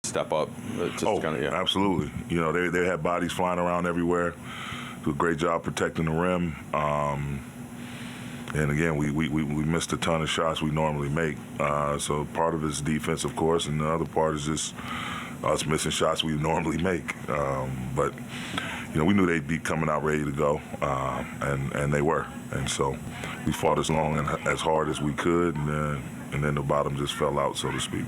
step up? Absolutely. You know, they had bodies flying around everywhere. Do a great job protecting the rim. And again, we missed a ton of shots we normally make. So part of it is defense, of course, and the other part is just us missing shots we normally make. But you know, we knew they'd be coming out ready to go, and they were. And so we fought as long and as hard as we could, and then the bottom just fell out, so to speak.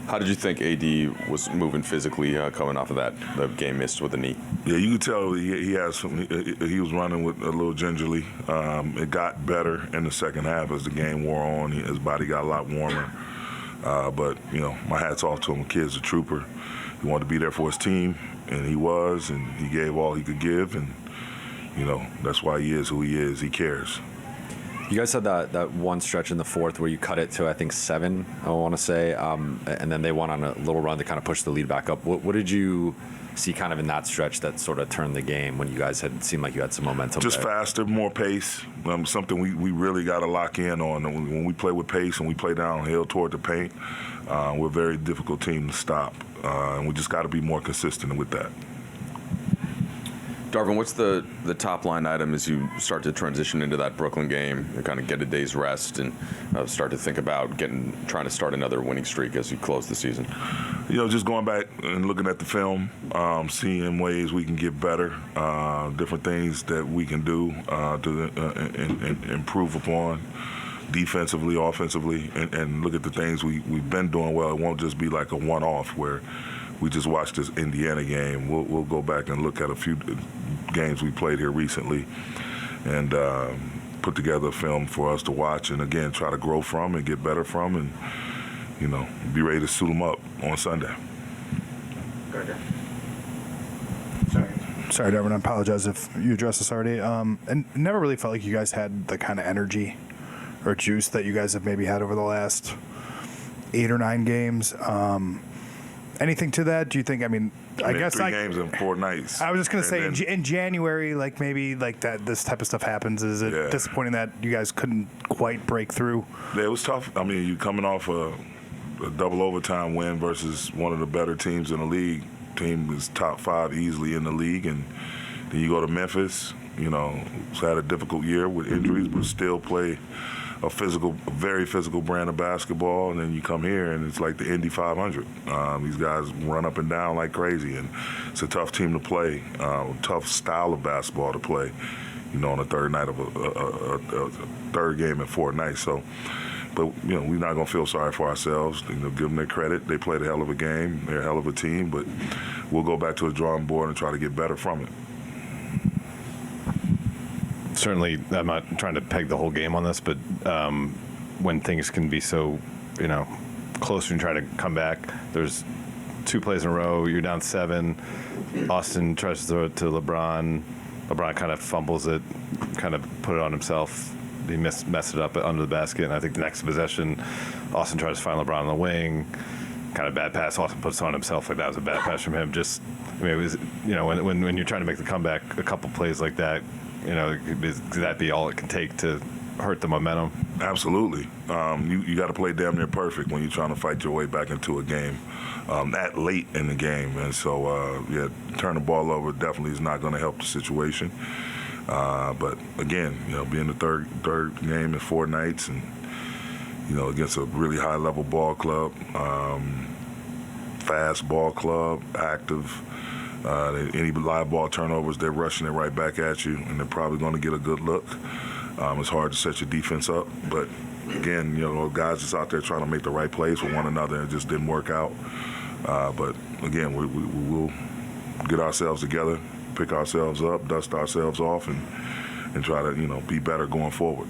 How did you think AD was moving physically coming off of the game missed with the knee? Yeah, you could tell he has some. He was running with a little gingerly. It got better in the second half as the game wore on. His body got a lot warmer. But you know, my hat's off to him. The kid's a trooper. He wanted to be there for his team, and he was, and he gave all he could give, and you know, that's why he is who he is. He cares. You guys had that one stretch in the fourth where you cut it to, I think, 7, I want to say, and then they went on a little run to kind of push the lead back up. What did you see kind of in that stretch that sort of turned the game when you guys had seemed like you had some momentum? Just there? Faster, more pace. Something we really got to lock in on. When we play with pace and we play downhill toward the paint, we're a very difficult team to stop, and we just got to be more consistent with that. Darvin, what's the top line item as you start to transition into that Brooklyn game and kind of get a day's rest and start to think about trying to start another winning streak as you close the season? You know, just going back and looking at the film, seeing ways we can get better, different things that we can do to improve upon defensively, offensively, and look at the things we've been doing well. It won't just be like a one-off where we just watched this Indiana game. We'll go back and look at a few games we played here recently and put together a film for us to watch and, again, try to grow from and get better from and, you know, be ready to suit them up on Sunday. Sorry, Darvin, I apologize if you addressed this already. And never really felt like you guys had the kind of energy or juice that you guys have maybe had over the last 8 or 9 games. Anything to that? Do you think? I mean, I guess 3 games in 4 nights. I was just gonna say in January, like maybe like that. This type of stuff happens. Is it disappointing that you guys couldn't quite break through? Yeah, it was tough. I mean, you coming off a double overtime win versus one of the better teams in the league. Team is top 5 easily in the league, and then you go to Memphis. You know, who's had a difficult year with injuries, but still play a very physical brand of basketball, and then you come here and it's like the Indy 500. These guys run up and down like crazy, and it's a tough team to play, tough style of basketball to play, you know, on the third night of a third game in 4 nights. So, but, you know, we're not going to feel sorry for ourselves. You know, give them their credit. They played a hell of a game. They're a hell of a team, but we'll go back to the drawing board and try to get better from it. Certainly, I'm not trying to peg the whole game on this, but when things can be so, you know, closer and try to come back, there's 2 plays in a row, you're down 7, Austin tries to throw it to LeBron kind of fumbles it, kind of put it on himself, he messed it up under the basket, and I think the next possession, Austin tries to find LeBron on the wing, kind of bad pass, Austin puts it on himself, like that was a bad pass from him. Just, I mean, it was, you know, when you're trying to make the comeback, a couple plays like that, you know, could that be all it can take to hurt the momentum? Absolutely. You got to play damn near perfect when you're trying to fight your way back into a game that late in the game. And so, turn the ball over definitely is not going to help the situation. But again, you know, being the third game in 4 nights and, you know, against a really high-level ball club, fast ball club, active. Any live ball turnovers, they're rushing it right back at you, and they're probably going to get a good look. It's hard to set your defense up, but again, you know, guys just out there trying to make the right plays for one another, and it just didn't work out. But again, we will get ourselves together, pick ourselves up, dust ourselves off, and try to, you know, be better going forward.